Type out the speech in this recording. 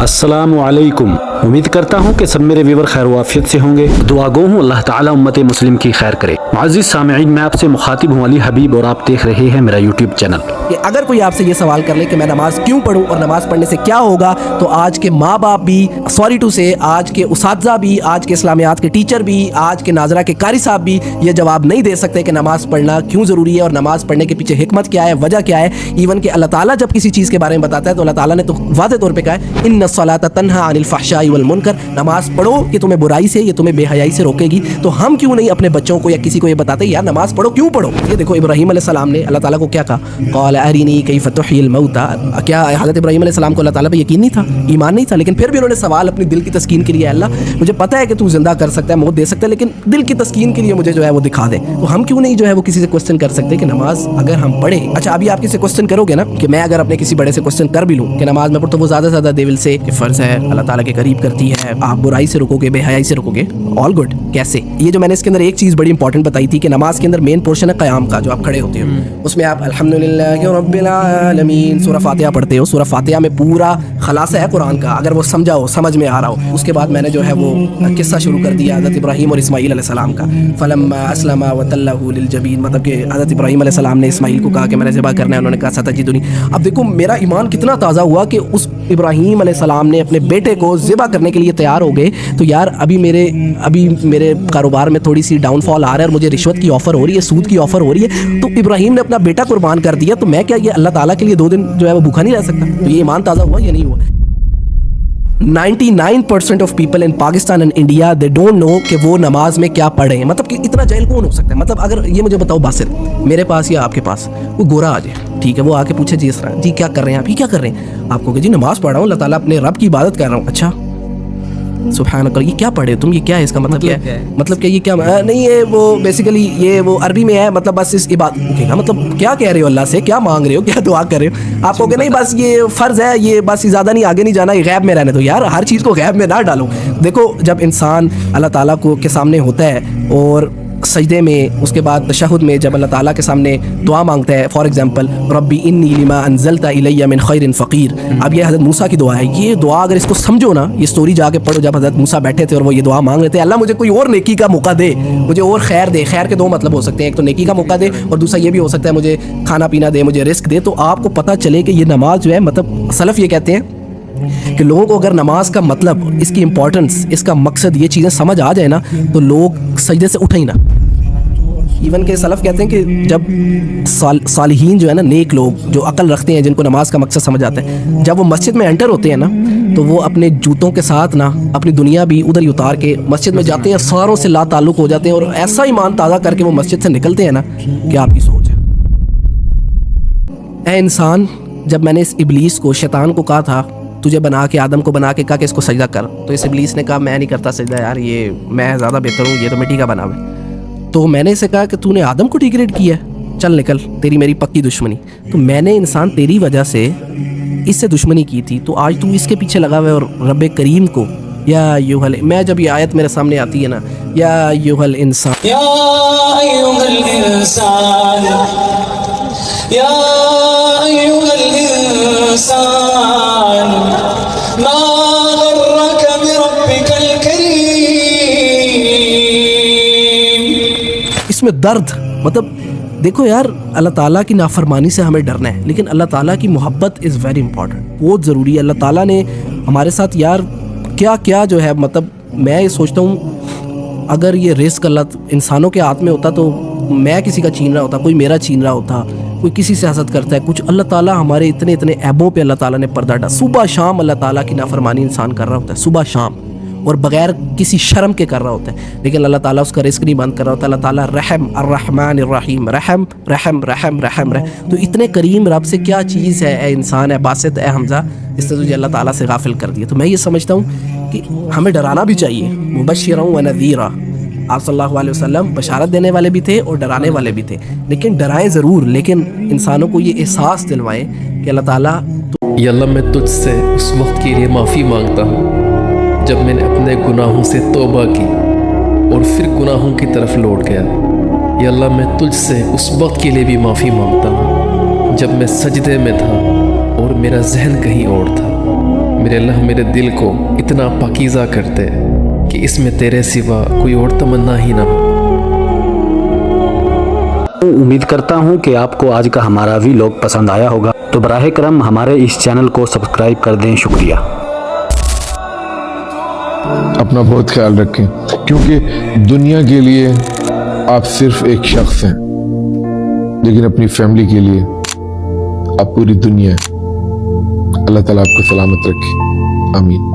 अस्सलामु अलैकुम। उम्मीद करता हूँ कि सब मेरे व्यूवर खैर वाफियत से होंगे। दुआ गो हूँ अल्लाह ताला उम्मत मुस्लिम की खैर करे। मुअज़्ज़िज़ सामिईन, मैं आपसे मुखातिब हूँ अली हबीब और आप देख रहे हैं मेरा यूट्यूब चैनल। कि अगर कोई आपसे ये सवाल कर ले कि मैं नमाज क्यों पढ़ूं और नमाज पढ़ने से क्या होगा, तो आज के माँ बाप भी, सॉरी टू से आज के उसातिज़ा भी, आज के इस्लामियात के टीचर भी, आज के नाजरा के कारी साहब भी ये जवाब नहीं दे सकते कि नमाज पढ़ना क्यों ज़रूरी है और नमाज पढ़ने के पीछे हिकमत क्या है, वजह क्या है। इवन कि अल्लाह ताला जब किसी चीज़ के बारे में बताता है तो अल्लाह ताला ने तो वाज़ेह तौर पे कहा है, इन्नस सलाता तन्हा अनिल फहशाई वल मुनकर, नमाज पढ़ो कि तुम्हें बुराई से, ये तुम्हें बेहयाई से रोकेगी। तो हम क्यों नहीं अपने बच्चों को या किसी को ये बताते यार नमाज पढ़ो, क्यों पढ़ो। ये देखो इब्राहीम अलैहिस्सलाम ने अल्लाह ताला को क्या कहा, क़ाल अरिनी कैफ़ तुह्यिल मौता। क्या हज़रत इब्राहीम अलैहिस्सलाम को अल्लाह ताला पे यकीन नहीं था, ईमान नहीं था, लेकिन फिर भी उन्होंने सवाल अपने दिल की तस्कीन के लिए, अल्लाह मुझे पता है कि तू जिंदा कर सकता है, मौत दे सकता है, लेकिन दिल की तस्कीन के लिए मुझे जो है वो दिखा दे। तो हम क्यों नहीं जो है वो किसी से क्वेश्चन कर सकते कि नमाज अगर हम पढ़े। अच्छा, अभी आप किसी क्वेश्चन करोगे ना कि मैं अगर अपने किसी बड़े से क्वेश्चन कर भी लूँ कि नमाज में पढ़, तो वो ज़्यादा से ज़्यादा दे विल से कि फ़र्ज़ है, अल्लाह ताला के करीब करती है, आप बुराई से रुकोगे, बेहयाई से रुकोगे, ऑल गुड। कैसे? ये जो मैंने इसके अंदर एक चीज़ बड़ी इंपॉर्टेंट बताई थी कि नमाज के अंदर मेन पोर्शन है क़याम का, जो आप खड़े होते हो, उसमें आप अल्हम्दुलिल्लाहि रब्बिल आलमीन सूरह फातिहा पढ़ते हो। सूरह फातिहा में पूरा खलासा है कुरान का, अगर वो समझा हो, समझ में आ रहा हो। उसके बाद मैंने जो है वो किस्सा शुरू कर दिया हज़रत इब्राहीम और इस्माईल अलैहिस्सलाम का। फलम्मा अस्लमा व तल्लहु लिल जबीन, मतलब कि हज़रत इब्राहीम अलैहिस्सलाम ने इस्माईल को कहा कि मैंने ज़िबा करना है, उन्होंने कहा सतजिदुनी। अब देखो मेरा ईमान कितना ताज़ा हुआ कि उस इब्राहीम अलैहिस्सलाम ने अपने बेटे को ज़िबा करने के लिए तैयार हो गए। तो यार अभी मेरे कारोबार में थोड़ी सी डाउनफॉल आ रहा है और मुझे रिश्वत की ऑफ़र हो रही है, सूद की ऑफ़र हो रही है, तो इब्राहीम ने अपना बेटा कुर्बान कर दिया, तो मैं क्या ये अल्लाह ताला के लिए 2 दिन जो है वो भूखा नहीं रह सकता? तो ये ईमान ताज़ा हुआ या नहीं हुआ? 99% of people in Pakistan and India they don't know कि वो नमाज में क्या पढ़े हैं। मतलब कि इतना जाहिल कौन हो सकता है? मतलब अगर ये मुझे बताओ बासिर, मेरे पास या आपके पास वो गोरा आ जाए, ठीक है, वो आके पूछे जी इसरा जी क्या कर रहे हैं आप, ये क्या कर रहे हैं? आपको कि जी नमाज पढ़ रहा हूँ, अल्लाह ताला अपने रब की इबादत कर रहा हूँ। अच्छा सुभान अल्लाह, ये क्या पढ़े तुम, ये क्या है, इसका मतलब क्या है? मतलब क्या ये क्या नहीं है, वो बेसिकली ये वो अरबी में है, मतलब बस इस इबादत का मतलब क्या कह रहे हो, अल्लाह से क्या मांग रहे हो, क्या दुआ कर रहे हो? आप कहोगे नहीं बस ये फ़र्ज़ है, ये बस ज़्यादा नहीं, आगे नहीं जाना, ये गैब में रहने दो। यार हर चीज़ को गैब में ना डालो। देखो जब इंसान अल्लाह ताला को के सामने होता है और सजदे में, उसके बाद तशहुद में जब अल्लाह ताला के सामने दुआ मांगता है, फॉर एग्जांपल रब्बी इन्नी लिमा अनज़लता इलैया मिन खैरिन फ़क़ीर। अब ये हज़रत मूसा की दुआ है। ये दुआ अगर इसको समझो ना, ये स्टोरी जाके पढ़ो, जब हज़रत मूसा बैठे थे और वो ये दुआ मांग रहे थे, अल्लाह मुझे कोई और नेकी का मौका दे, मुझे और खैर दे। खैर के 2 मतलब हो सकते हैं, एक तो नेकी का मौका दे और दूसरा ये भी हो सकता है मुझे खाना पीना दे, मुझे रिस्क दे। तो आपको पता चले कि ये नमाज जो है, मतलब सलफ़ ये कहते हैं कि लोगों को अगर नमाज का मतलब, इसकी इंपॉर्टेंस, इसका मकसद, ये चीज़ें समझ आ जाए ना, तो लोग सजदे से उठे ही ना। इवन के सलफ़ कहते हैं कि जब सालिहीन जो है ना, नेक लोग जो अकल रखते हैं, जिनको नमाज का मकसद समझ आता है, जब वो मस्जिद में एंटर होते हैं ना, तो वो अपने जूतों के साथ ना अपनी दुनिया भी उधर ही उतार के मस्जिद में जाते हैं, सारों से ला ताल्लुक़ हो जाते हैं और ऐसा ईमान ताज़ा करके वो मस्जिद से निकलते हैं ना, क्या आपकी सोच है? ऐ इंसान, जब मैंने इस इब्लीस को, शैतान को कहा था तुझे बना के, आदम को बना के कहा कि इसको सजदा कर, तो इस इब्लीस ने कहा मैं नहीं करता सजदा यार, ये मैं ज़्यादा बेहतर हूँ, ये तो मिट्टी का बना हुआ है। तो मैंने इसे कहा कि तूने आदम को डिग्रेड किया है, चल निकल, तेरी मेरी पक्की दुश्मनी। तो मैंने इंसान तेरी वजह से इससे दुश्मनी की थी, तो आज तू इसके पीछे लगा हुआ है। और रब्बे करीम को या अय्युहल, मैं जब ये आयत मेरे सामने आती है ना, या अय्युहल इंसान, या अय्युहल इंसान, या अय्युहल इंसान, मा गर्रक बिरब्बिकल करीम। इसमें दर्द, मतलब देखो यार, अल्लाह ताला की नाफरमानी से हमें डरना है, लेकिन अल्लाह ताला की मोहब्बत इज़ वेरी इंपॉर्टेंट, बहुत ज़रूरी है। अल्लाह ताला ने हमारे साथ यार क्या क्या जो है, मतलब मैं ये सोचता हूँ अगर ये रिस्क अल्लाह इंसानों के हाथ में होता तो मैं किसी का छीन रहा होता, कोई मेरा छीन रहा होता, कोई किसी से हसद करता है कुछ। अल्लाह ताला हमारे इतने इतने ऐबों पे अल्लाह ताला ने पर्दा डाला। सुबह शाम अल्लाह ताला की नाफरमानी इंसान कर रहा होता है, सुबह शाम, और बग़ैर किसी शर्म के कर रहा होता है, लेकिन अल्लाह ताला उसका रिस्क नहीं बंद कर रहा होता। अल्लाह ताला रहम अर्रहमान अर्रहीम, रहम रहम रहम रहम रह। तो इतने करीम रब से क्या चीज़ है ए इंसान, है बासित, ए हमज़ा, इसने तुझे अल्लाह ताला से गाफिल कर दिया। तो मैं ये समझता हूँ कि हमें डराना भी चाहिए। मुबश्शिरन व नज़ीरा, आप सल्लल्लाहु अलैहि वसल्लम बशारत देने वाले भी थे और डराने वाले भी थे, लेकिन डराएं ज़रूर, लेकिन इंसानों को ये एहसास दिलवाएं कि अल्लाह ताला या अल्लाह मैं तुझसे उस वक्त के लिए माफ़ी मांगता हूँ जब मैंने अपने गुनाहों से तौबा की और फिर गुनाहों की तरफ लौट गया। या अल्लाह मैं तुझसे उस वक्त के लिए भी माफ़ी मांगता हूँ जब मैं सजदे में था और मेरा जहन कहीं और था। میرے اللہ میرے دل کو اتنا پاکیزہ کر دے کہ اس میں تیرے سوا کوئی اور تمنا ہی نہ ہو۔ امید کرتا ہوں کہ آپ کو آج کا ہمارا ویلاگ پسند آیا ہوگا، تو براہ کرم ہمارے اس چینل کو سبسکرائب کر دیں۔ شکریہ۔ اپنا بہت خیال رکھیں، کیونکہ دنیا کے لیے آپ صرف ایک شخص ہیں، لیکن اپنی فیملی کے لیے آپ پوری دنیا ہیں۔ اللہ تعالیٰ آپ کو سلامت رکھے، آمین۔